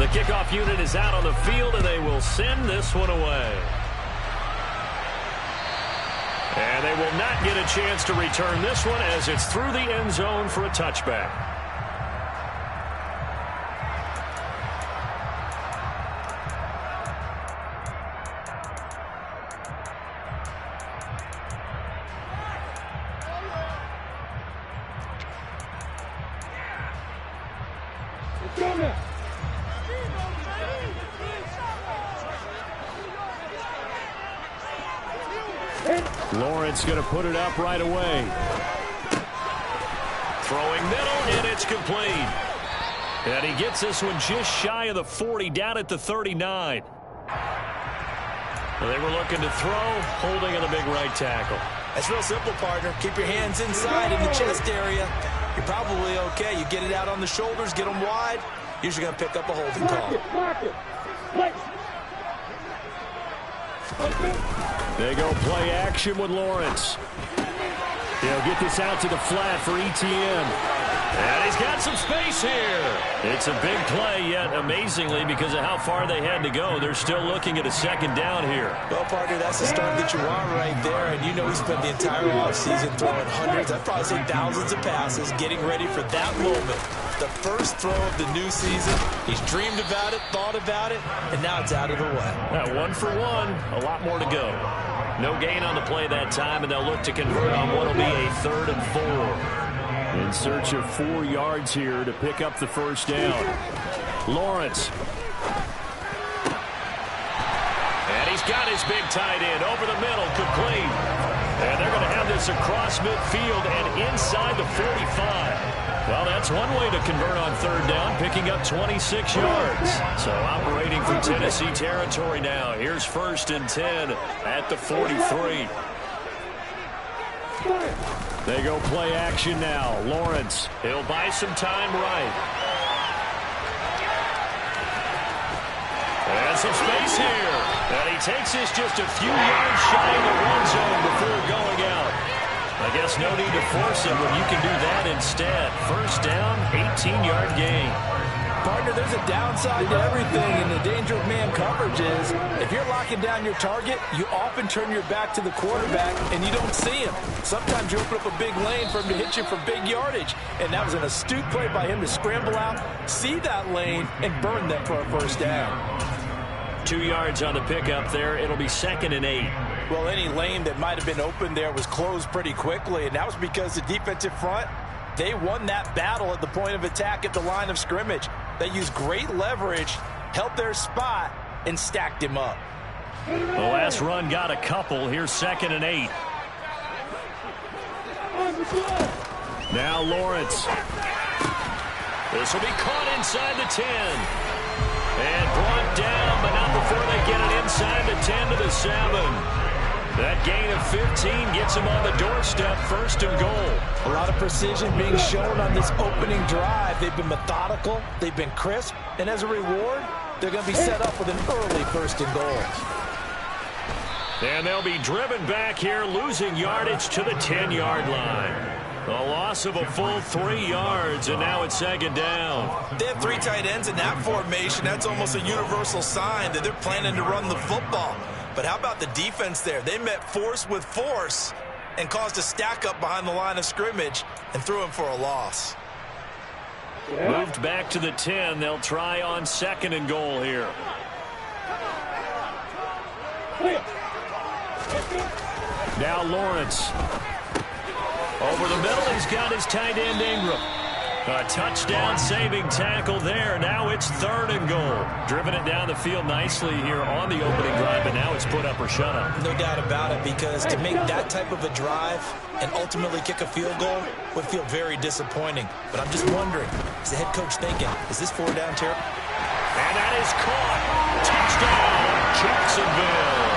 The kickoff unit is out on the field, and they will send this one away. And they will not get a chance to return this one as it's through the end zone for a touchback. Lawrence going to put it up right away. Throwing middle, and it's complete. And he gets this one just shy of the 40, down at the 39. They were looking to throw, holding in the big right tackle. That's real simple, partner. Keep your hands inside in the chest area. You're probably okay. You get it out on the shoulders, get them wide. Usually going to pick up a holding call. They go play action with Lawrence. He'll get this out to the flat for ETN. And he's got some space here. It's a big play, yet amazingly, because of how far they had to go, they're still looking at a second down here. Well, partner, that's the start that you want right there. And you know he spent the entire offseason throwing hundreds, I'd probably say thousands of passes, getting ready for that moment. The first throw of the new season. He's dreamed about it, thought about it, and now it's out of the way. 1 for 1, a lot more to go. No gain on the play that time, and they'll look to convert on what will be a 3rd and 4. In search of 4 yards here to pick up the first down. Lawrence. And he's got his big tight end over the middle, complete. And they're going to have this across midfield and inside the 45. Well, that's one way to convert on 3rd down, picking up 26 yards. So operating from Tennessee territory now. Here's 1st and 10 at the 43. They go play action now. Lawrence. He'll buy some time right. And some space here. And he takes this just a few yards shy of the red zone before going out. I guess no need to force it when you can do that instead. 1st down, 18-yard gain. Partner, there's a downside to everything, and the danger of man coverage is if you're locking down your target, you often turn your back to the quarterback and you don't see him. Sometimes you open up a big lane for him to hit you for big yardage, and that was an astute play by him to scramble out, see that lane, and burn that for a 1st down. 2 yards on the pickup there. It'll be 2nd and 8. Well, any lane that might have been open there was closed pretty quickly, and that was because the defensive front, they won that battle at the point of attack at the line of scrimmage. They used great leverage, held their spot, and stacked him up. The last run got a couple. Here's 2nd and 8. Now Lawrence. This will be caught inside the 10. And brought down, but not before they get it inside the 10 to the 7. That gain of 15 gets him on the doorstep, 1st and goal. A lot of precision being shown on this opening drive. They've been methodical, they've been crisp, and as a reward, they're going to be set up with an early 1st and goal. And they'll be driven back here, losing yardage to the 10-yard line. A loss of a full 3 yards, and now it's 2nd down. They have 3 tight ends in that formation. That's almost a universal sign that they're planning to run the football. But how about the defense there? They met force with force and caused a stack up behind the line of scrimmage and threw him for a loss. Yeah. Moved back to the 10. They'll try on 2nd and goal here. Now Lawrence. Over the middle, he's got his tight end Ingram. A touchdown saving tackle there. Now it's 3rd and goal. Driven it down the field nicely here on the opening drive, but now it's put up or shut up. No doubt about it, because to make that type of a drive and ultimately kick a field goal would feel very disappointing. But I'm just wondering, is the head coach thinking, is this 4-down territory? And that is caught. Touchdown, Jacksonville.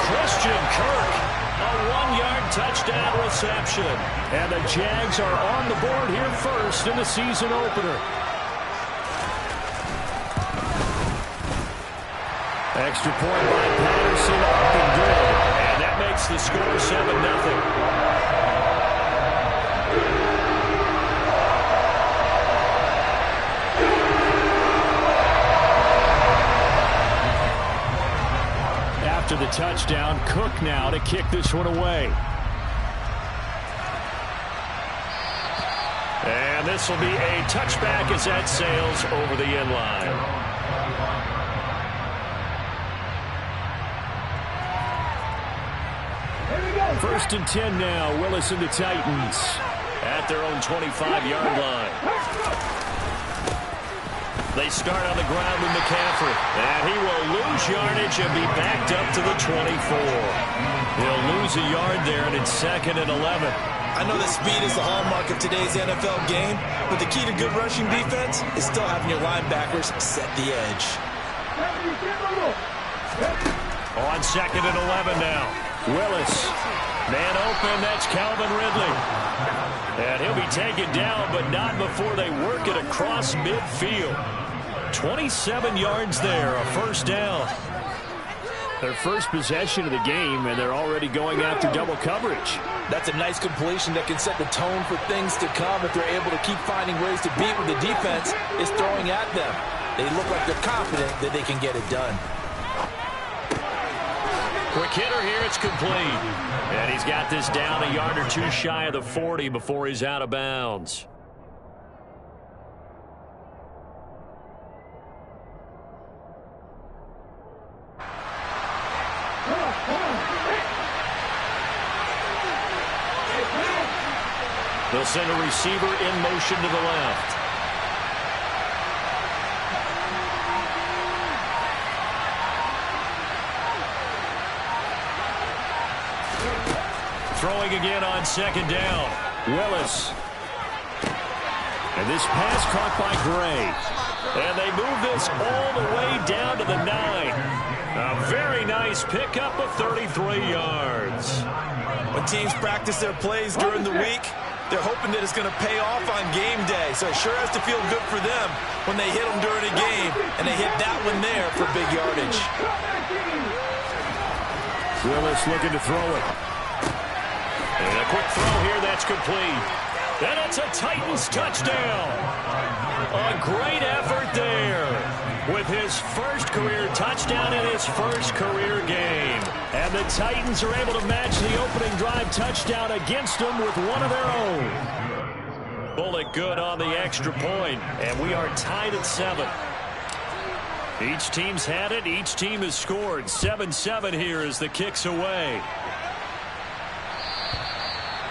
Christian Kirk. A 1-yard touchdown reception. And the Jags are on the board here first in the season opener. Extra point by Patterson, up and good. And that makes the score 7-0. touchdown. Cook now to kick this one away. And this will be a touchback as that sails over the end line. First and 10 now. Willis and the Titans at their own 25-yard line. They start on the ground with McCaffrey. And he will lose yardage and be backed up to the 24. He'll lose a yard there, and it's 2nd and 11. I know that speed is the hallmark of today's NFL game, but the key to good rushing defense is still having your linebackers set the edge. On 2nd and 11 now. Willis. Man open, that's Calvin Ridley. And he'll be taken down, but not before they work it across midfield. 27 yards there, a first down. Their first possession of the game, and they're already going after double coverage. That's a nice completion that can set the tone for things to come if they're able to keep finding ways to beat what the defense is throwing at them. They look like they're confident that they can get it done. Quick hitter here, it's complete. And he's got this down a yard or two shy of the 40 before he's out of bounds. They'll send a receiver in motion to the left. Throwing again on 2nd down. Willis. And this pass caught by Gray. And they move this all the way down to the 9. A very nice pickup of 33 yards. When teams practice their plays during the week, they're hoping that it's going to pay off on game day. So it sure has to feel good for them when they hit them during a game, and they hit that one there for big yardage. Willis looking to throw it. And a quick throw here, that's complete. And it's a Titans touchdown. A great effort there with his first career touchdown in his first career game. And the Titans are able to match the opening drive touchdown against them with one of their own. Bullet good on the extra point, and we are tied at 7. Each team's had it. Each team has scored. 7-7 here as the kick's away.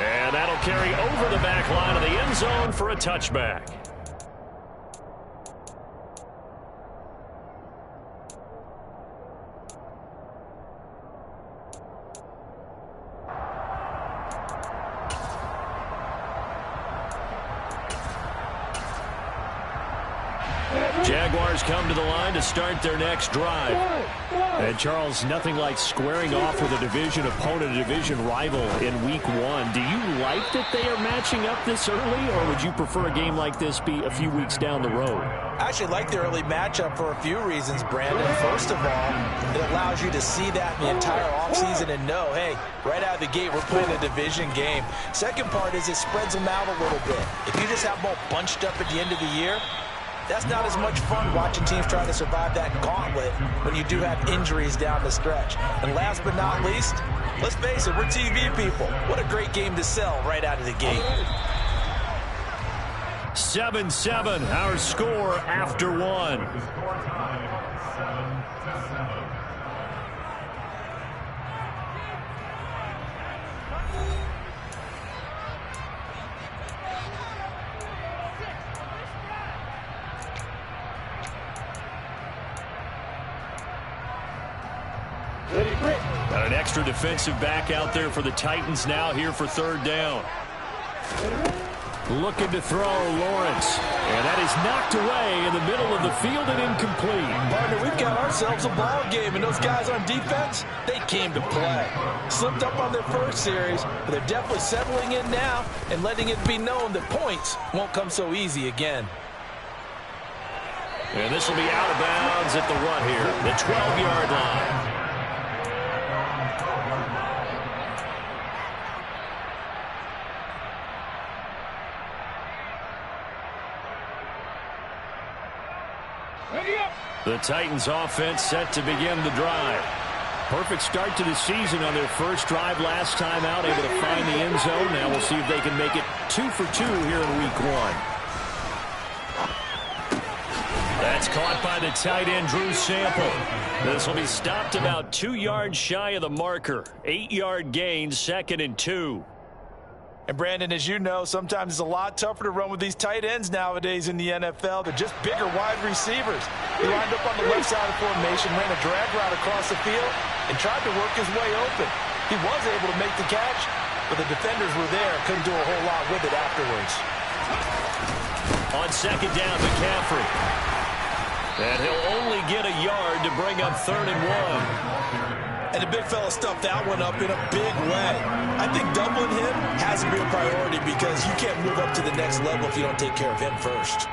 And that'll carry over the back line of the end zone for a touchback. Jaguars come to the line to start their next drive. And, Charles, nothing like squaring off with a division opponent, a division rival in Week 1. Do you like that they are matching up this early, or would you prefer a game like this be a few weeks down the road? I actually like the early matchup for a few reasons, Brandon. First of all, it allows you to see that in the entire offseason and know, hey, right out of the gate, we're playing a division game. Second part is it spreads them out a little bit. If you just have them all bunched up at the end of the year, that's not as much fun watching teams try to survive that gauntlet when you do have injuries down the stretch. And last but not least, let's face it, we're TV people. What a great game to sell right out of the gate. 7-7, our score after 1. Got an extra defensive back out there for the Titans now here for 3rd down. Looking to throw, Lawrence. And that is knocked away in the middle of the field and incomplete. Partner, we've got ourselves a ball game, and those guys on defense, they came to play. Slipped up on their first series, but they're definitely settling in now and letting it be known that points won't come so easy again. And this will be out of bounds at the run here, the 12-yard line. The Titans offense set to begin the drive. perfect start to the season on their first drive last time out, able to find the end zone. Now we'll see if they can make it 2 for 2 here in week 1. That's caught by the tight end, Drew Sample. This will be stopped about 2 yards shy of the marker. 8-yard gain, 2nd and 2. And Brandon, as you know, sometimes it's a lot tougher to run with these tight ends nowadays in the NFL. They're just bigger wide receivers. He lined up on the left side of formation, ran a drag route across the field, and tried to work his way open. He was able to make the catch, but the defenders were there. Couldn't do a whole lot with it afterwards. On 2nd down, McCaffrey. And he'll only get a yard to bring up 3rd and 1. And the big fella stuffed that one up in a big way. I think doubling him has to be a priority because you can't move up to the next level if you don't take care of him first.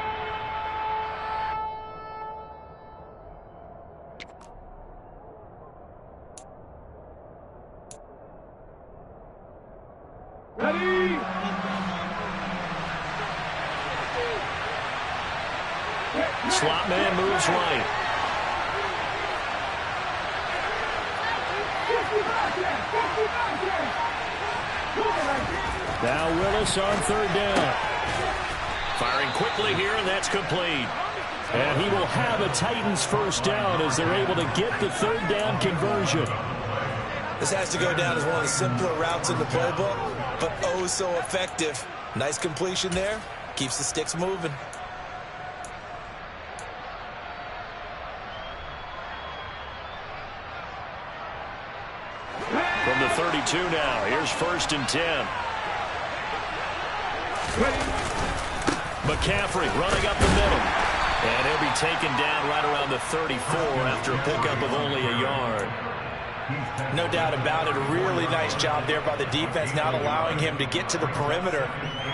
Ready? Slot man moves right. Now Willis on 3rd down. Firing quickly here, and that's complete. And he will have a Titans first down as they're able to get the 3rd down conversion. This has to go down as one of the simpler routes in the playbook, but oh so effective. Nice completion there. Keeps the sticks moving. From the 32 now, here's 1st and 10. McCaffrey running up the middle. And he'll be taken down right around the 34 after a pickup of only a yard. No doubt about it. A really nice job there by the defense, not allowing him to get to the perimeter.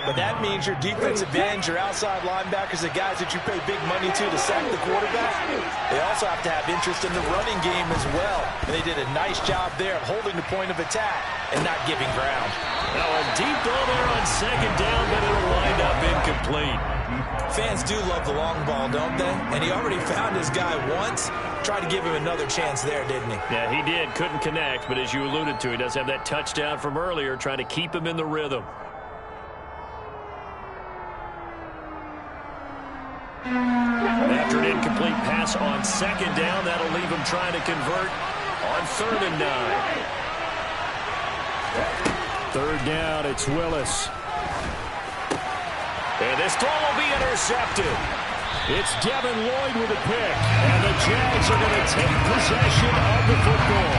But that means your defensive ends, your outside linebackers, the guys that you pay big money to sack the quarterback, they also have to have interest in the running game as well. And they did a nice job there of holding the point of attack and not giving ground. Now a deep ball there on 2nd down, but it'll wind up incomplete. Fans do love the long ball, don't they? And he already found his guy once. Tried to give him another chance there, didn't he? Yeah, he did. Couldn't connect, but as you alluded to, he does have that touchdown from earlier, trying to keep him in the rhythm. After an incomplete pass on 2nd down, that'll leave him trying to convert on 3rd and 9. 3rd down, it's Willis. And this throw will be intercepted. It's Devin Lloyd with a pick, and the Jagz are going to take possession of the football.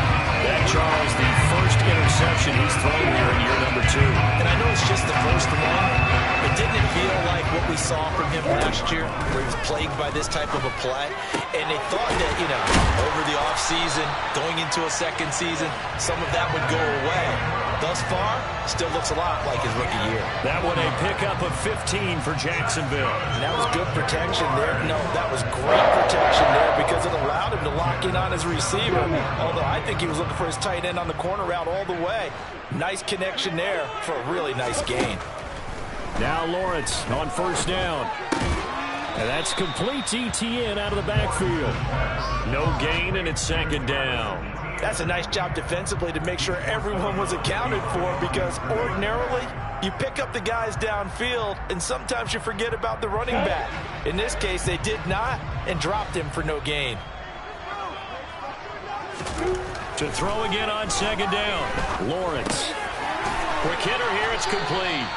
That, Charles, the first interception he's thrown here in year number 2. And I know it's just the first one, but didn't it feel like what we saw from him last year, where he was plagued by this type of a play? And they thought that, you know, over the offseason, going into a second season, some of that would go away. Thus far, still looks a lot like his rookie year. That one a pickup of 15 for Jacksonville. And that was good protection there. No, that was great protection there because it allowed him to lock in on his receiver. Although I think he was looking for his tight end on the corner route all the way. Nice connection there for a really nice gain. Now Lawrence on 1st down. And that's complete to ETN out of the backfield. No gain, and it's 2nd down. That's a nice job defensively to make sure everyone was accounted for because ordinarily you pick up the guys downfield and sometimes you forget about the running back. In this case, they did not and dropped him for no gain. To throw again on 2nd down. Lawrence. Quick hitter here, it's complete.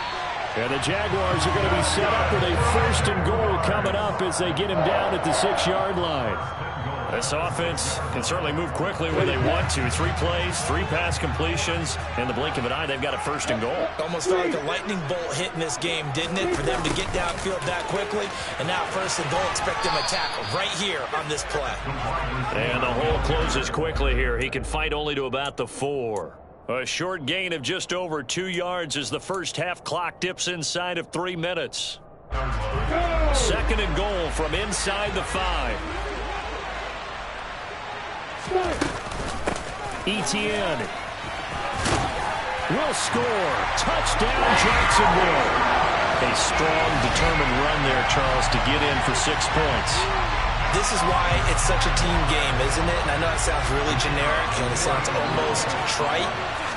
And the Jaguars are going to be set up with a 1st and goal coming up as they get him down at the 6-yard line. This offense can certainly move quickly where they want to. 3 plays, 3 pass completions. In the blink of an eye, they've got a 1st and goal. Almost felt like a lightning bolt hit in this game, didn't it? For them to get downfield that quickly. And now 1st and goal, expect them to tackle right here on this play. And the hole closes quickly here. He can fight only to about the 4. A short gain of just over 2 yards as the first half clock dips inside of 3 minutes. 2nd and goal from inside the 5. ETN will score. Touchdown, Jacksonville. A strong, determined run there, Charles, to get in for 6 points. This is why it's such a team game, isn't it? And I know it sounds really generic and it sounds almost trite,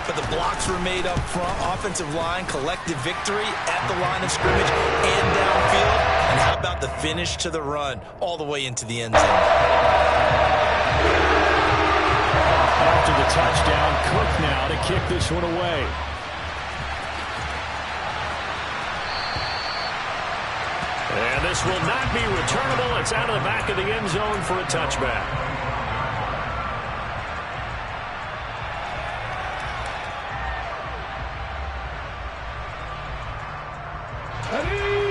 but the blocks were made up front, offensive line, collective victory at the line of scrimmage and downfield. And how about the finish to the run all the way into the end zone? After the touchdown, Cook now to kick this one away. And this will not be returnable. It's out of the back of the end zone for a touchback.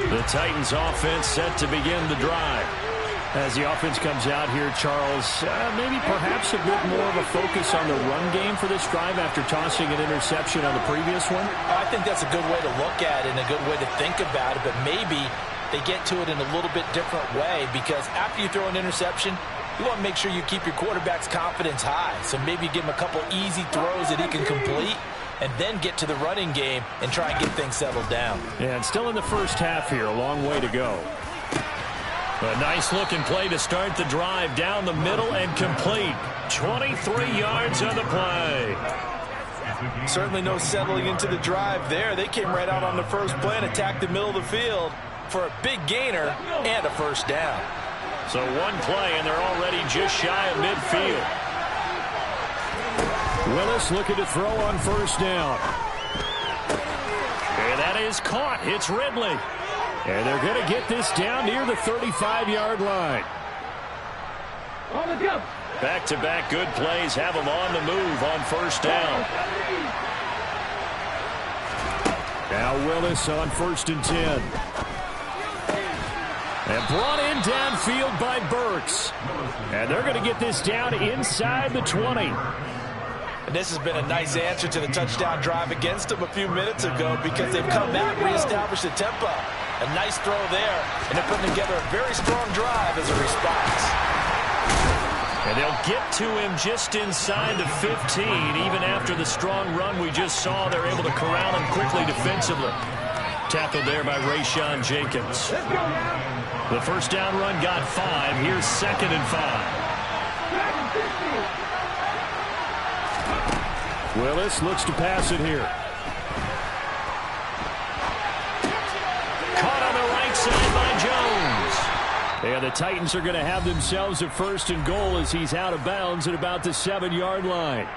The Titans offense set to begin the drive. As the offense comes out here, Charles, maybe perhaps a bit more of a focus on the run game for this drive after tossing an interception on the previous one? I think that's a good way to look at it and a good way to think about it, but maybe they get to it in a little bit different way, because after you throw an interception, you want to make sure you keep your quarterback's confidence high. So maybe give him a couple easy throws that he can complete and then get to the running game and try and get things settled down. Yeah, and still in the first half here, a long way to go. A nice-looking play to start the drive down the middle and complete. 23 yards on the play. Certainly no settling into the drive there. They came right out on the first play and attacked the middle of the field for a big gainer and a first down. So one play, and they're already just shy of midfield. Willis looking to throw on first down. And that is caught. It's Ridley. And they're going to get this down near the 35-yard line. Back-to-back good plays have them on the move on first down. Now Willis on 1st and 10. And brought in downfield by Burks. And they're going to get this down inside the 20. And this has been a nice answer to the touchdown drive against them a few minutes ago, because they've come back and reestablished the tempo. A nice throw there, and they're putting together a very strong drive as a response. And they'll get to him just inside the 15. Even after the strong run we just saw, they're able to corral him quickly defensively. Tackled there by Rayshon Jenkins. The first down run got 5. Here's 2nd and 5. Willis looks to pass it here. Caught on the right side by Jones. And the Titans are going to have themselves a 1st and goal as he's out of bounds at about the 7-yard line.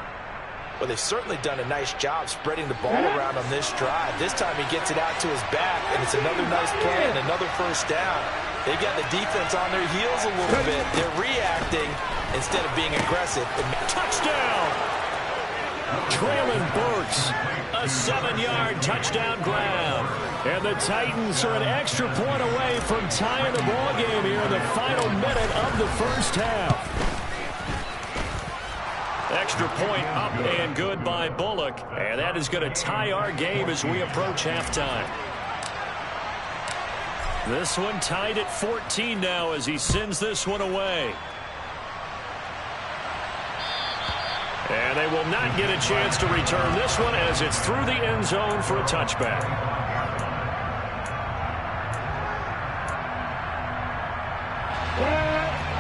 Well, they've certainly done a nice job spreading the ball around on this drive. This time he gets it out to his back, and it's another nice play and another first down. They've got the defense on their heels a little bit. They're reacting instead of being aggressive. Touchdown! Traylon Burks. A 7-yard touchdown grab. And the Titans are an extra point away from tying the ball game here in the final minute of the first half. Extra point up and good by Bullock. And that is going to tie our game as we approach halftime. This one tied at 14 now as he sends this one away. And they will not get a chance to return this one as it's through the end zone for a touchback.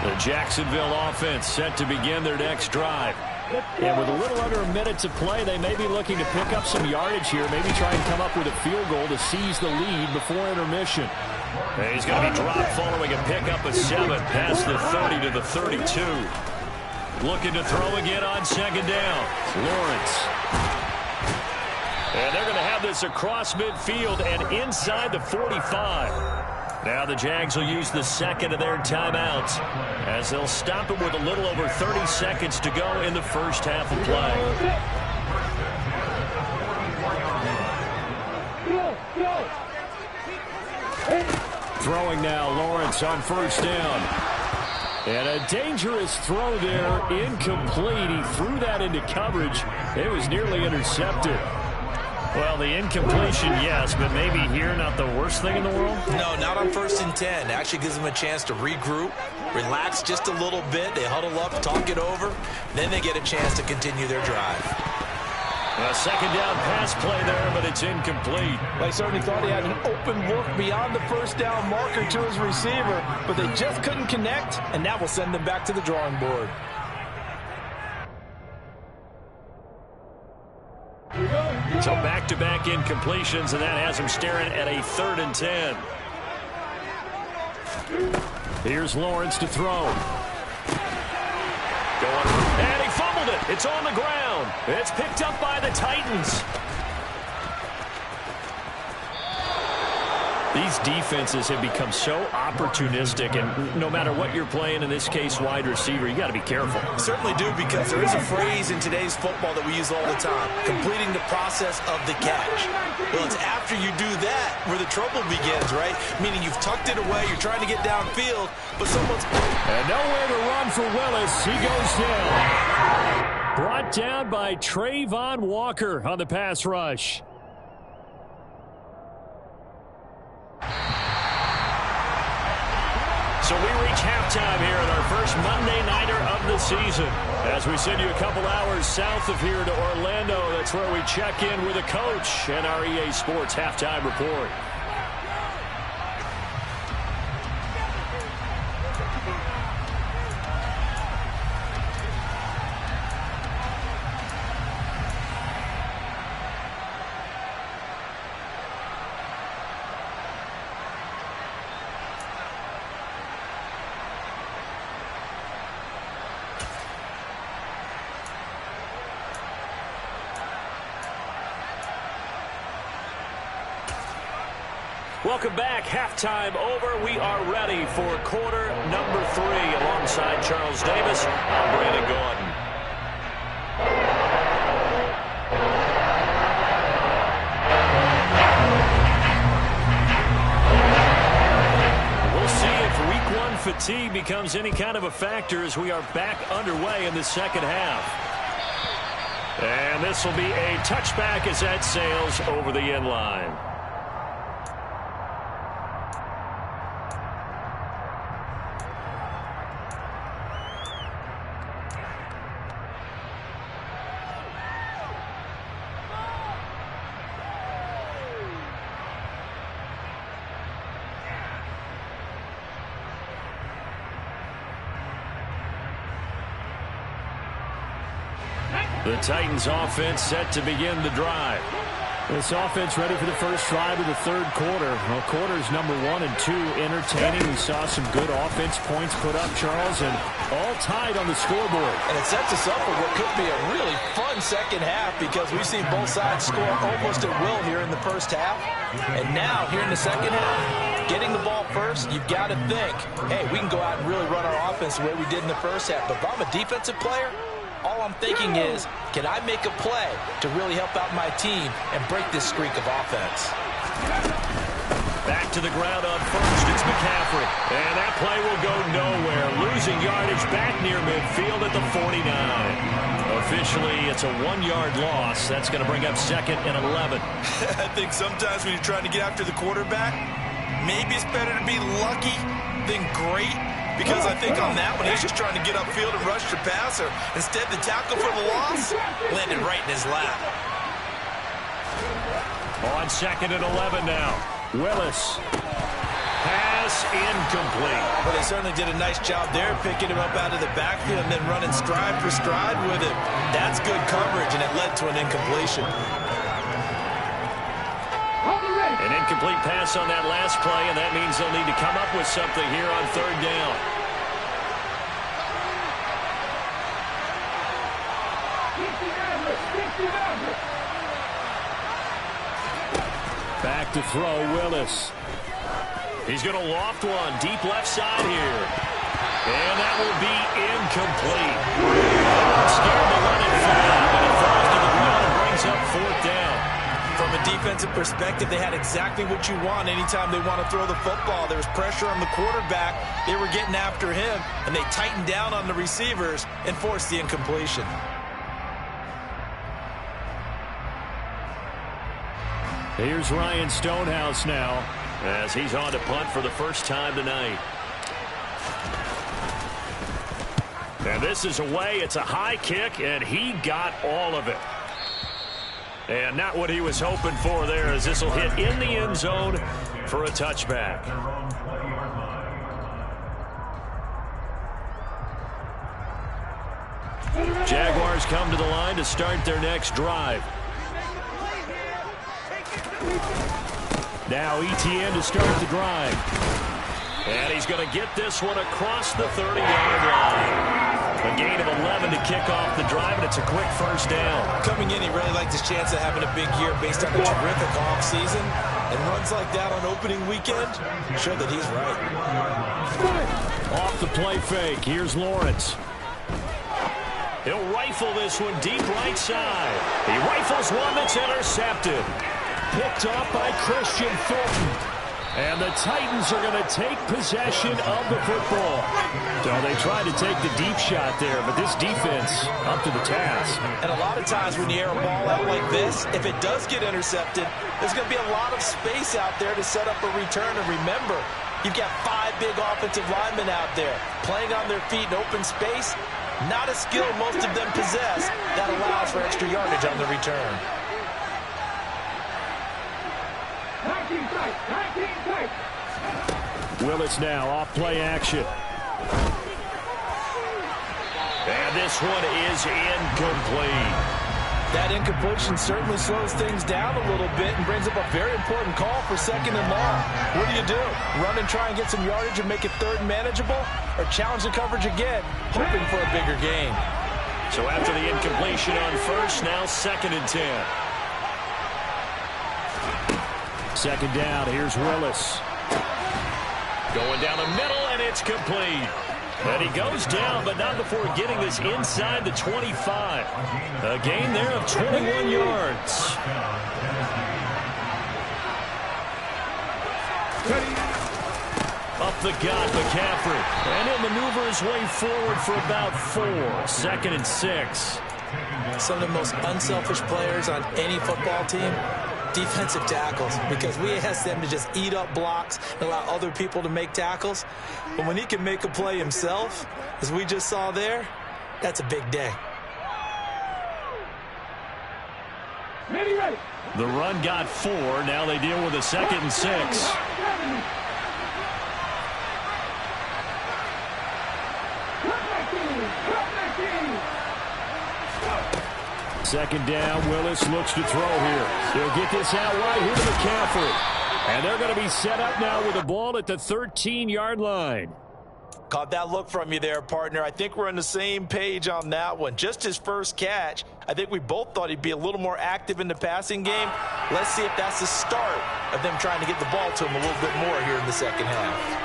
The Jacksonville offense set to begin their next drive. And with a little under a minute to play, they may be looking to pick up some yardage here, maybe try and come up with a field goal to seize the lead before intermission. And he's going to be dropped following a pickup of 7 past the 30 to the 32. Looking to throw again on 2nd down. Lawrence. And they're going to have this across midfield and inside the 45. Now the Jags will use the 2nd of their timeouts as they'll stop it with a little over 30 seconds to go in the first half of play. Throwing now, Lawrence on 1st down. And a dangerous throw there, incomplete. He threw that into coverage. It was nearly intercepted. Well, the incompletion, yes, but maybe here not the worst thing in the world? No, not on 1st and 10. It actually gives them a chance to regroup, relax just a little bit. They huddle up, talk it over. Then they get a chance to continue their drive. A second down pass play there, but it's incomplete. They certainly thought he had an open look beyond the first down marker to his receiver, but they just couldn't connect, and that will send them back to the drawing board. So back-to-back incompletions, and that has him staring at a 3rd and 10. Here's Lawrence to throw. And he fumbled it. It's on the ground. It's picked up by the Titans. These defenses have become so opportunistic, and no matter what you're playing, in this case wide receiver, you got to be careful. Certainly do, because there is a phrase in today's football that we use all the time: completing the process of the catch. Well, it's after you do that where the trouble begins, right? Meaning you've tucked it away, you're trying to get downfield, but someone's... And nowhere to run for Willis. He goes down. Brought down by Trayvon Walker on the pass rush. So we reach halftime here at our first Monday Nighter of the season. As we send you a couple hours south of here to Orlando, that's where we check in with a coach and our EA Sports Halftime Report. Welcome back. Halftime over. We are ready for quarter number 3. Alongside Charles Davis, I'm Brandon Gordon. We'll see if week 1 fatigue becomes any kind of a factor as we are back underway in the second half. And this will be a touchback as that sails over the end line. The Titans offense set to begin the drive. This offense ready for the first drive of the 3rd quarter. Well, quarters number 1 and 2 entertaining. We saw some good offense points put up, Charles, and all tied on the scoreboard. And it sets us up for what could be a really fun second half, because we've seen both sides score almost at will here in the first half. And now, here in the second half, getting the ball first, you've got to think, hey, we can go out and really run our offense the way we did in the first half. But if I'm a defensive player, all I'm thinking is, can I make a play to really help out my team and break this streak of offense? Back to the ground on first. It's McCaffrey. And that play will go nowhere. Losing yardage back near midfield at the 49. Officially, it's a 1-yard loss. That's going to bring up 2nd and 11. I think sometimes when you're trying to get after the quarterback, maybe it's better to be lucky than great. Because I think on that one, he's just trying to get upfield and rush the passer. Instead, the tackle for the loss landed right in his lap. On 2nd and 11 now. Willis. Pass incomplete. Well, they certainly did a nice job there, picking him up out of the backfield and then running stride for stride with him. That's good coverage, and it led to an incompletion. An incomplete pass on that last play, and that means they'll need to come up with something here on 3rd down. Back to throw, Willis. He's going to loft one deep left side here. And that will be incomplete. Scared to run it flat, but it falls to the ground and brings up 4th down. From a defensive perspective, they had exactly what you want anytime they want to throw the football. There was pressure on the quarterback. They were getting after him, and they tightened down on the receivers and forced the incompletion. Here's Ryan Stonehouse now, as he's on to punt for the first time tonight. And this is away. It's a high kick, and he got all of it. And not what he was hoping for there, as this will hit in the end zone for a touchback. Jaguars come to the line to start their next drive. Now ETN to start the drive. And he's going to get this one across the 30-yard line. A gain of 11 to kick off the drive, and it's a quick first down. Coming in, he really liked his chance of having a big year based on a terrific offseason. And runs like that on opening weekend, show that he's right. Off the play fake, here's Lawrence. He'll rifle this one deep right side. He rifles one that's intercepted. Picked off by Christian Fulton. And the Titans are going to take possession of the football. So they tried to take the deep shot there, but this defense up to the task. And a lot of times when you air a ball out like this, if it does get intercepted, there's going to be a lot of space out there to set up a return. And remember, you've got 5 big offensive linemen out there playing on their feet in open space. Not a skill most of them possess that allows for extra yardage on the return. Willis now off play action. And this one is incomplete. That incompletion certainly slows things down a little bit and brings up a very important call for 2nd and long. What do? Run and try and get some yardage and make it 3rd and manageable? Or challenge the coverage again, hoping for a bigger gain? So after the incompletion on first, now 2nd and 10. 2nd down, here's Willis. Going down the middle, and it's complete. And he goes down, but not before getting this inside the 25. A gain there of 21 yards. Up the gut, McCaffrey. And he'll maneuver his way forward for about 4. 2nd and 6. Some of the most unselfish players on any football team, defensive tackles, because we ask them to just eat up blocks and allow other people to make tackles. But when he can make a play himself, as we just saw there, that's a big day. The run got 4. Now they deal with a 2nd and 6. Second down, Willis looks to throw here. He'll get this out right here to McCaffrey. And they're going to be set up now with the ball at the 13-yard line. Caught that look from you there, partner. I think we're on the same page on that one. Just his first catch. I think we both thought he'd be a little more active in the passing game. Let's see if that's the start of them trying to get the ball to him a little bit more here in the second half.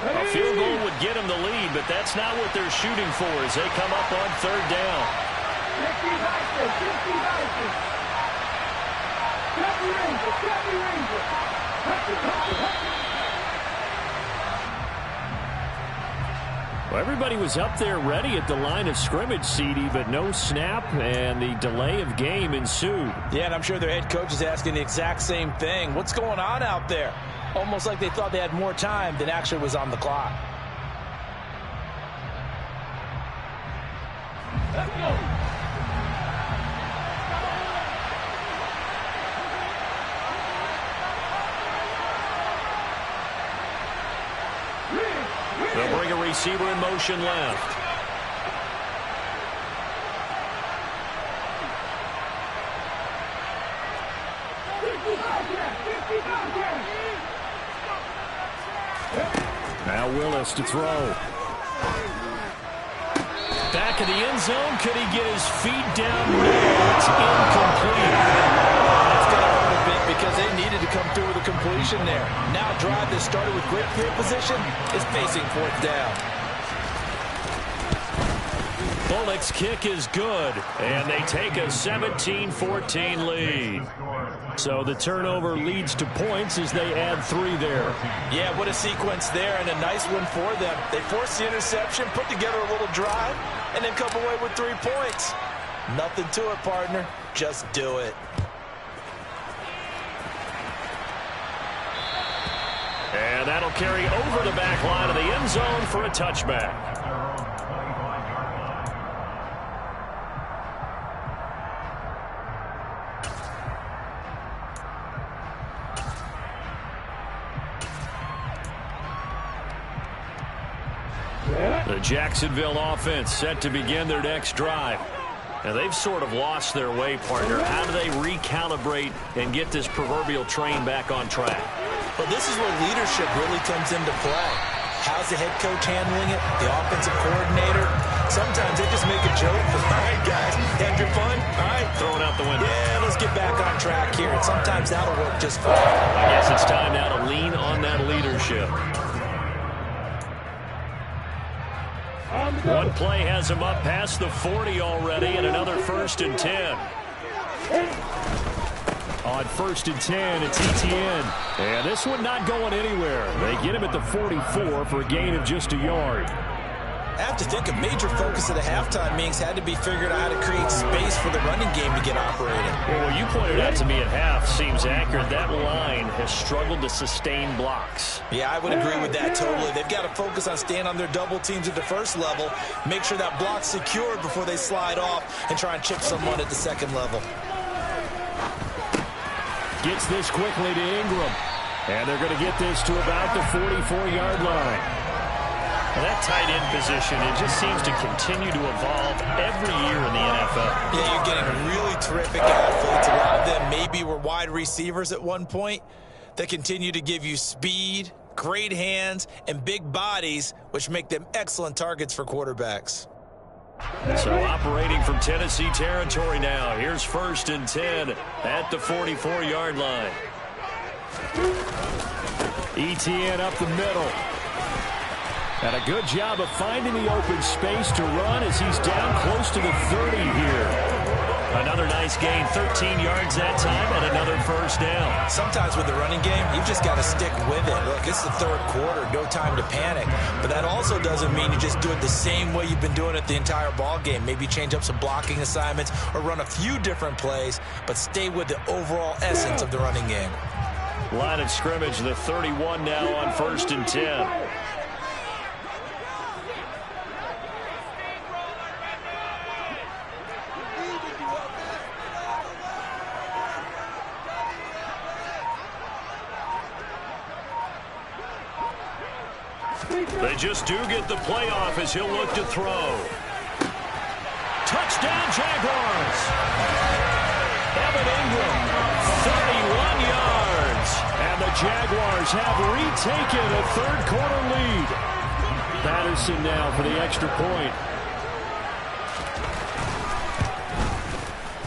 A field goal would get them the lead, but that's not what they're shooting for as they come up on 3rd down. Well, everybody was up there ready at the line of scrimmage, CD, but no snap, and the delay of game ensued. Yeah, and I'm sure their head coach is asking the exact same thing. What's going on out there? Almost like they thought they had more time than actually was on the clock. Let's go. They'll bring a receiver in motion left. Now Willis to throw. Back in the end zone. Could he get his feet down? No, it's incomplete. That's got to hurt a bit because they needed to come through with a completion there. Now a drive that started with great field position is facing 4th down. Bullock's kick is good, and they take a 17-14 lead. So the turnover leads to points as they add 3 there. Yeah, what a sequence there, and a nice one for them. They forced the interception, put together a little drive, and then come away with 3 points. Nothing to it, partner. Just do it. And that'll carry over the back line of the end zone for a touchback. The Jacksonville offense set to begin their next drive. And they've sort of lost their way, partner. How do they recalibrate and get this proverbial train back on track? Well, this is where leadership really comes into play. How's the head coach handling it? The offensive coordinator? Sometimes they just make a joke. All right, guys, had your fun? All right. Throw it out the window. Yeah, let's get back on track here. And sometimes that'll work just fine. I guess it's time now to lean on that leadership. One play has him up past the 40 already, and another 1st and 10. On 1st and 10, it's Etienne. And this one not going anywhere. They get him at the 44 for a gain of just a yard. I have to think a major focus of the halftime meetings had to be figured out how to create space for the running game to get operating. Well, what you pointed out to me at half seems accurate. That line has struggled to sustain blocks. Yeah, I would agree with that totally. They've got to focus on staying on their double teams at the first level, make sure that block's secured before they slide off and try and chip someone at the second level. Gets this quickly to Ingram. And they're going to get this to about the 44-yard line. And that tight end position, it just seems to continue to evolve every year in the NFL. Yeah, you're getting really terrific athletes. A lot of them maybe were wide receivers at one point that continue to give you speed, great hands, and big bodies, which make them excellent targets for quarterbacks. So operating from Tennessee territory now. Here's 1st and 10 at the 44-yard line. Etienne up the middle. And a good job of finding the open space to run as he's down close to the 30 here. Another nice gain, 13 yards that time, and another 1st down. Sometimes with the running game, you've just got to stick with it. Look, it's the 3rd quarter, no time to panic. But that also doesn't mean you just do it the same way you've been doing it the entire ball game. Maybe change up some blocking assignments or run a few different plays, but stay with the overall essence of the running game. Line of scrimmage, the 31 now on 1st and 10. They just do get the playoff as he'll look to throw. Touchdown, Jaguars. Evan Ingram, 31 yards. And the Jaguars have retaken a 3rd quarter lead. Patterson now for the extra point.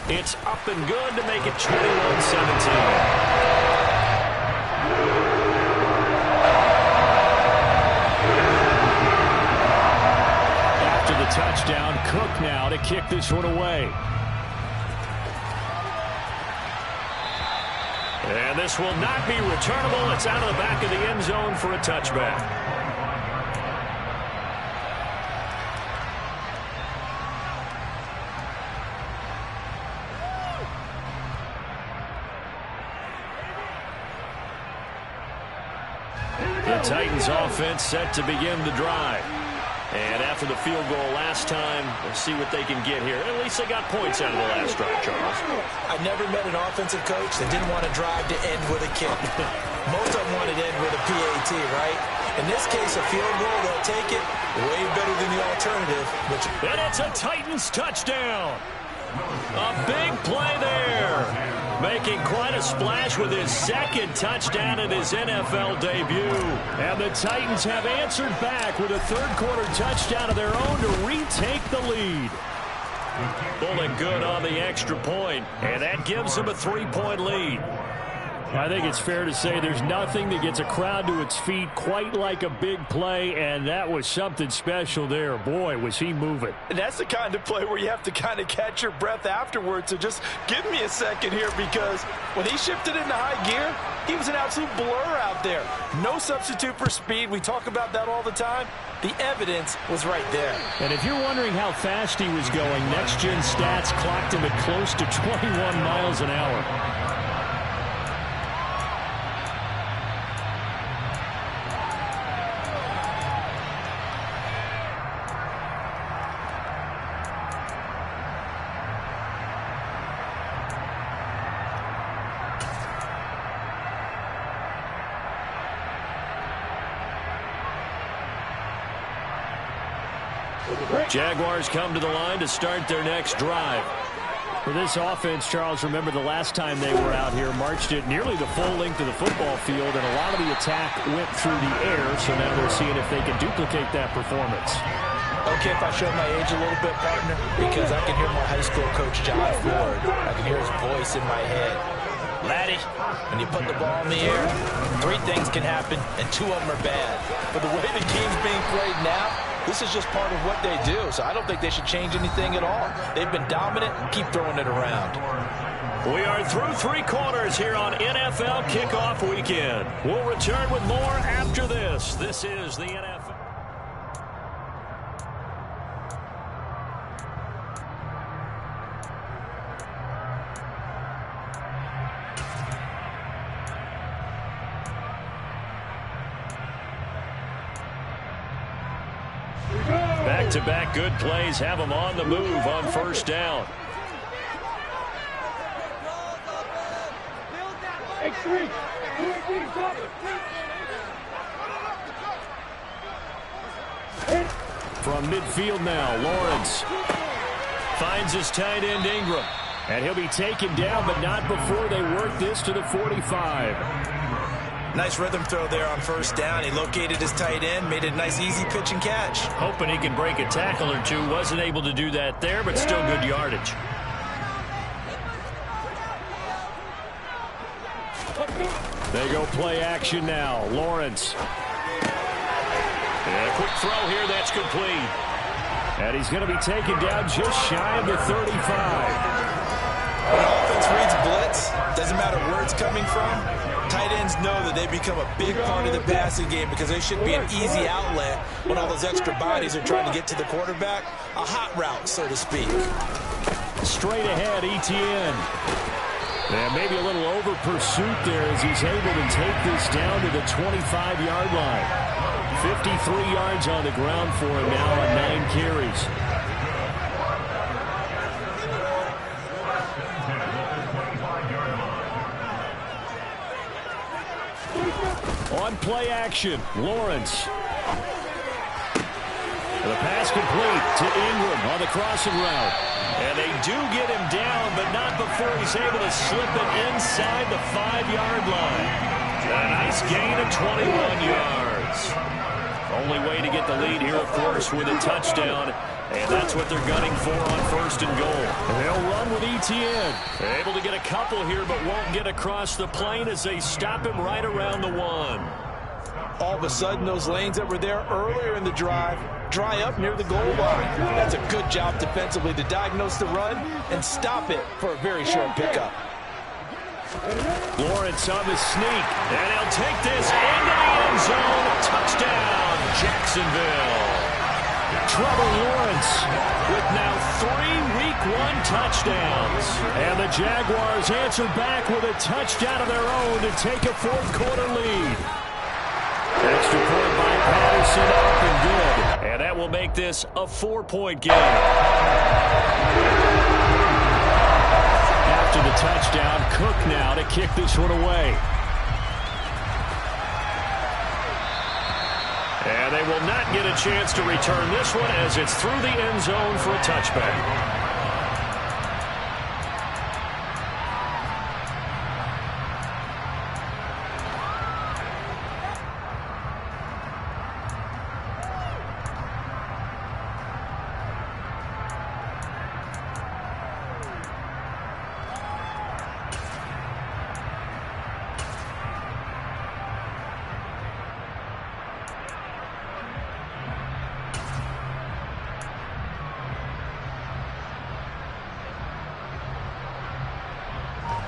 It's up and good to make it 21-17. Touchdown, Cook now to kick this one away. And this will not be returnable. It's out of the back of the end zone for a touchback. The Titans offense set to begin the drive. And after the field goal last time, we'll see what they can get here. At least they got points out of the last drive, Charles. I've never met an offensive coach that didn't want to drive to end with a kick. Most of them wanted to end with a PAT, right? In this case, a field goal, they'll take it way better than the alternative. And it's a Titans touchdown. A big play there. Making quite a splash with his 2nd touchdown in his NFL debut. And the Titans have answered back with a 3rd quarter touchdown of their own to retake the lead. Pulling good on the extra point, and that gives them a 3-point lead. I think it's fair to say there's nothing that gets a crowd to its feet quite like a big play, and that was something special there. Boy, was he moving. And that's the kind of play where you have to kind of catch your breath afterwards. So just give me a second here, because when he shifted into high gear, he was an absolute blur out there. No substitute for speed. We talk about that all the time. The evidence was right there. And if you're wondering how fast he was going, next-gen stats clocked him at close to 21 miles an hour. Jaguars come to the line to start their next drive. For this offense, Charles, remember the last time they were out here, marched it nearly the full length of the football field, and a lot of the attack went through the air, so now they're seeing if they can duplicate that performance. Okay, if I show my age a little bit, partner, because I can hear my high school coach, John Ford. I can hear his voice in my head. Laddie, when you put the ball in the air, 3 things can happen, and 2 of them are bad. But the way the game's being played now, this is just part of what they do, so I don't think they should change anything at all. They've been dominant. Keep throwing it around. We are through 3 quarters here on NFL Kickoff Weekend. We'll return with more after this. This is the NFL. Back-to-back good plays have them on the move on first down. From midfield now, Lawrence Finds his tight end Ingram. And he'll be taken down, but not before they work this to the 45. Nice rhythm throw there on first down. He located his tight end, made it a nice easy pitch and catch. Hoping he can break a tackle or two. Wasn't able to do that there, but still good yardage. They go play action now. Lawrence. And a quick throw here, that's complete. And he's going to be taken down just shy of the 35. When offense reads blitz, doesn't matter where it's coming from, tight ends know that they become a big part of the passing game because they should be an easy outlet when all those extra bodies are trying to get to the quarterback. A hot route, so to speak. Straight ahead, Etienne. And maybe a little over pursuit there as he's able to take this down to the 25-yard line. 53 yards on the ground for him now on 9 carries. On play action, Lawrence. And the pass complete to Ingram on the crossing route. And they do get him down, but not before he's able to slip it inside the 5-yard line. A nice gain of 21 yards. Only way to get the lead here, of course, with a touchdown. And that's what they're gunning for on first and goal. And they'll run with Etienne. They're able to get a couple here, but won't get across the plane as they stop him right around the 1. All of a sudden, those lanes that were there earlier in the drive dry up near the goal line. That's a good job defensively to diagnose the run and stop it for a very short pickup. Lawrence on the sneak. And he'll take this into the end zone. Touchdown, Jacksonville. Trevor Lawrence with now 3 Week 1 touchdowns. And the Jaguars answer back with a touchdown of their own to take a fourth-quarter lead. Extra point by Patterson, up and good. And that will make this a 4-point game. After the touchdown, Cook now to kick this one away. And they will not get a chance to return this one as it's through the end zone for a touchback.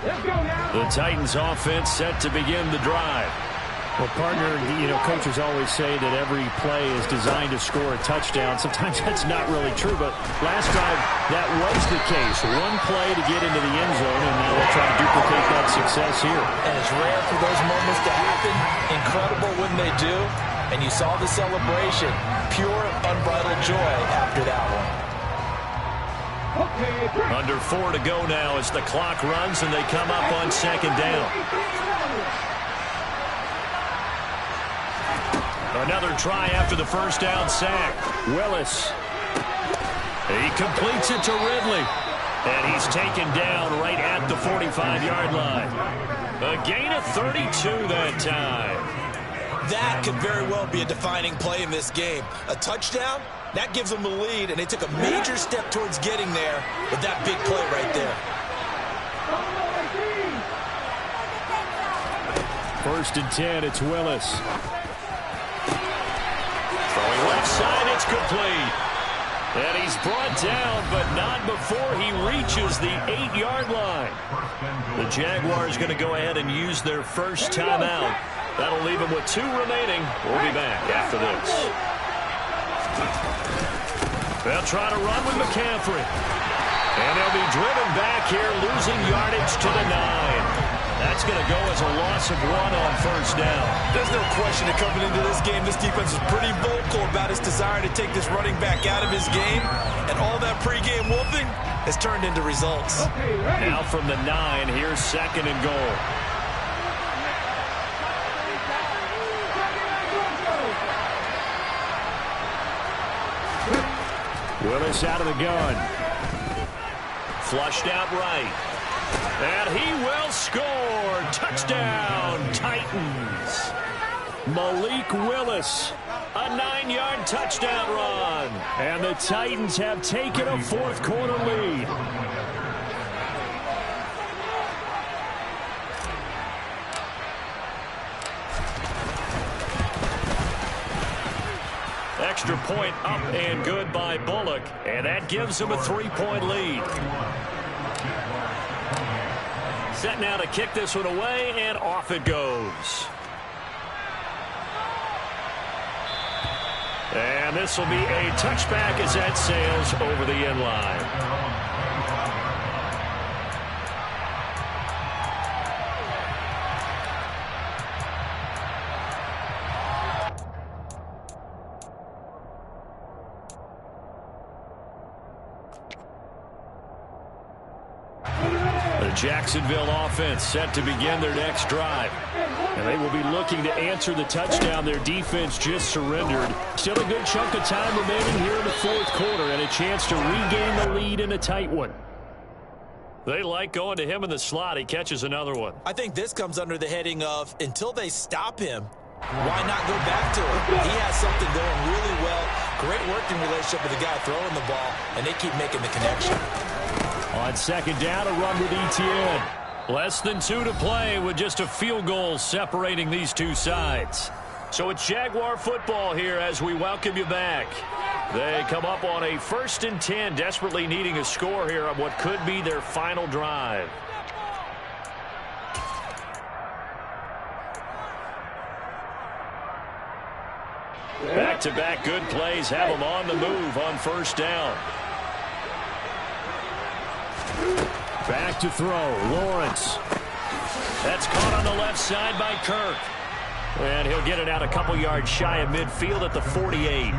The Titans offense set to begin the drive. Well, partner, coaches always say that every play is designed to score a touchdown. Sometimes that's not really true, but last drive, that was the case. One play to get into the end zone, and now they'll try to duplicate that success here. And it's rare for those moments to happen. Incredible when they do. And you saw the celebration. Pure, unbridled joy after that one. Under 4 to go now as the clock runs and they come up on second down. Another try after the first down sack. Willis. He completes it to Ridley. And he's taken down right at the 45-yard line. A gain of 32 that time. That could very well be a defining play in this game. A touchdown, that gives them the lead, and they took a major step towards getting there with that big play right there. First and 10, it's Willis. Throwing left side, it's complete. And he's brought down, but not before he reaches the 8-yard line. The Jaguars going to go ahead and use their first timeout. That'll leave him with 2 remaining. We'll be back after this. They'll try to run with McCaffrey. And they'll be driven back here, losing yardage to the 9. That's going to go as a loss of 1 on first down. There's no question that coming into this game, this defense is pretty vocal about its desire to take this running back out of his game. And all that pregame wolfing has turned into results. Now from the 9, here's second and goal. Willis out of the gun. Flushed out right. And he will score. Touchdown, Titans. Malik Willis. A 9-yard touchdown run. And the Titans have taken a fourth-quarter lead. Extra point up and good by Bullock. And that gives him a 3-point lead. Set now to kick this one away, and off it goes. And this will be a touchback as that sails over the end line. Jacksonville offense set to begin their next drive. And they will be looking to answer the touchdown their defense just surrendered. Still a good chunk of time remaining here in the fourth quarter and a chance to regain the lead in a tight one. They like going to him in the slot. He catches another one. I think this comes under the heading of until they stop him, why not go back to him? He has something going really well. Great working relationship with the guy throwing the ball, and they keep making the connection. On second down, a run with Etienne. Less than 2 to play with just a field goal separating these two sides. So it's Jaguar football here as we welcome you back. They come up on a 1st and 10, desperately needing a score here on what could be their final drive. Back-to-back good plays have them on the move on first down. Back to throw, Lawrence. That's caught on the left side by Kirk. And he'll get it out a couple yards shy of midfield at the 48.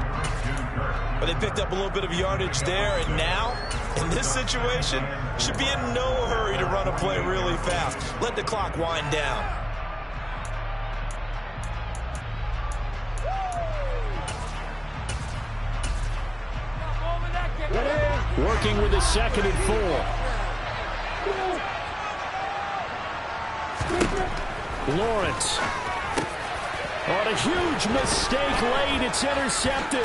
But they picked up a little bit of yardage there, and now, in this situation, should be in no hurry to run a play really fast. Let the clock wind down. Working with a 2nd and 4. Lawrence. On a huge mistake late, it's intercepted.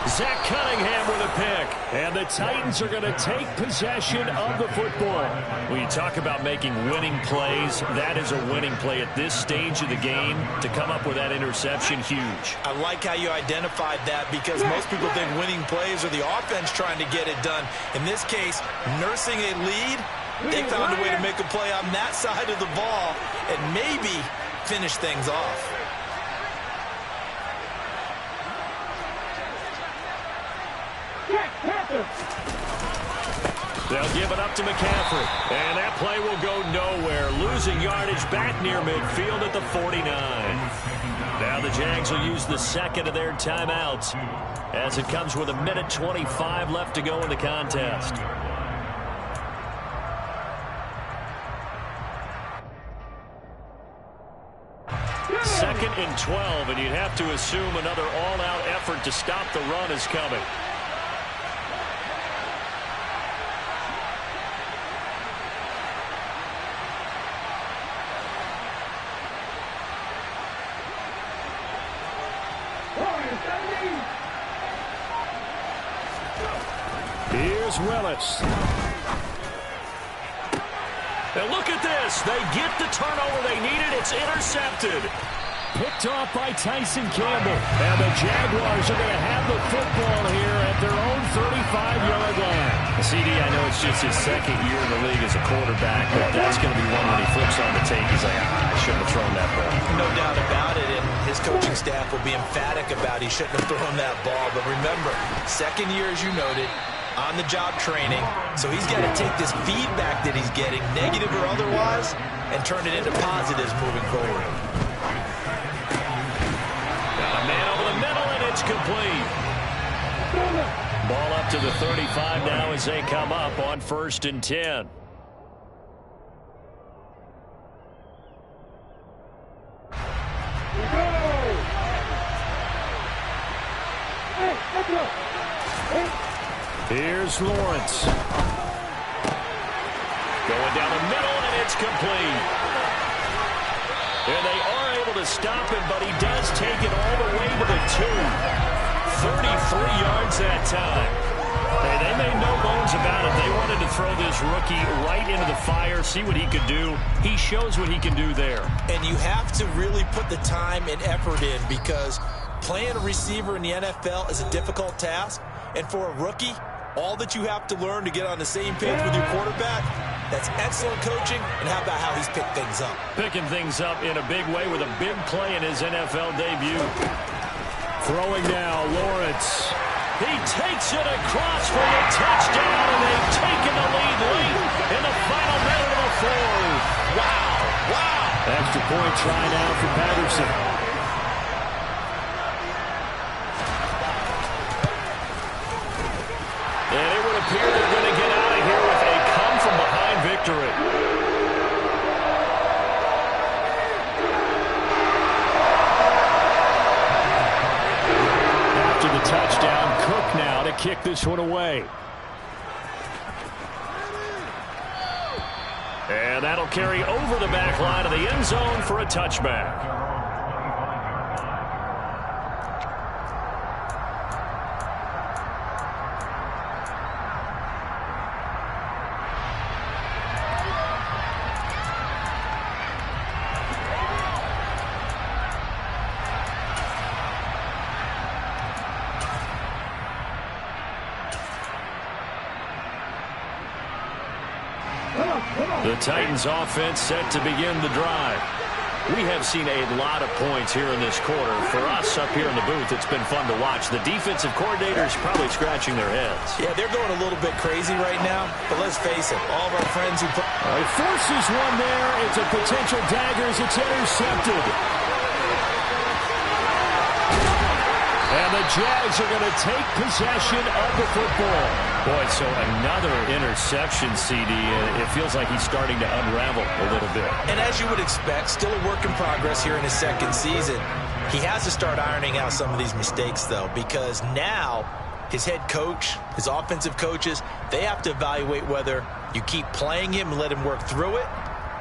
Zach Cunningham with a pick. And the Titans are going to take possession of the football. When you talk about making winning plays, that is a winning play at this stage of the game. To come up with that interception, huge. I like how you identified that because most people think winning plays are the offense trying to get it done. In this case, nursing a lead They found a way to make a play on that side of the ball and maybe finish things off. They'll give it up to McCaffrey. And that play will go nowhere. Losing yardage back near midfield at the 49. Now the Jags will use the second of their timeouts as it comes with 1:25 left to go in the contest. Second and 12, and you'd have to assume another all-out effort to stop the run is coming. Here's Willis. And look at this. They get the turnover they needed. It's intercepted. Picked off by Tyson Campbell. And the Jaguars are going to have the football here at their own 35-yard line. CD, I know it's just his second year in the league as a quarterback, but that's going to be one when he flips on the tape. He's like, I shouldn't have thrown that ball. No doubt about it, and his coaching staff will be emphatic about he shouldn't have thrown that ball. But remember, second year, as you noted, on-the-job training, so he's got to take this feedback that he's getting, negative or otherwise, and turn it into positives moving forward. Got a man over the middle, and it's complete. Ball up to the 35 now as they come up on 1st and 10. Here's Lawrence. Going down the middle, and it's complete. And they are able to stop him, but he does take it all the way to the 2. 33 yards that time. Hey, they made no bones about it. They wanted to throw this rookie right into the fire, see what he could do. He shows what he can do there. And you have to really put the time and effort in, because playing a receiver in the NFL is a difficult task. And for a rookie, all that you have to learn to get on the same page with your quarterback, that's excellent coaching. And how about how he's picked things up? Picking things up in a big way with a big play in his NFL debut. Throwing now, Lawrence. He takes it across for the touchdown, and they've taken the lead late in the final minute of the 4th. Wow, wow. Extra point try now for Patterson. And it would appear they're going to get out of here with a come-from-behind victory. The touchdown, Cook now to kick this one away. And that'll carry over the back line of the end zone for a touchback. The Titans offense set to begin the drive. We have seen a lot of points here in this quarter. For us up here in the booth, it's been fun to watch. The defensive coordinators probably scratching their heads. Yeah, they're going a little bit crazy right now, but let's face it, all of our friends who play... He forces one there. It's a potential dagger as it's intercepted. And the Jags are going to take possession of the football. Boy, so another interception, CD. It feels like he's starting to unravel a little bit. And as you would expect, still a work in progress here in his second season. He has to start ironing out some of these mistakes, though, because now his head coach, his offensive coaches, they have to evaluate whether you keep playing him and let him work through it,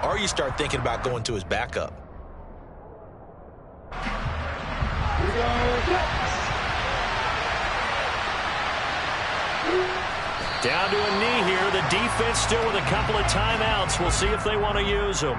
or you start thinking about going to his backup. Here we go. Down to a knee here. The defense still with a couple of timeouts. We'll see if they want to use them.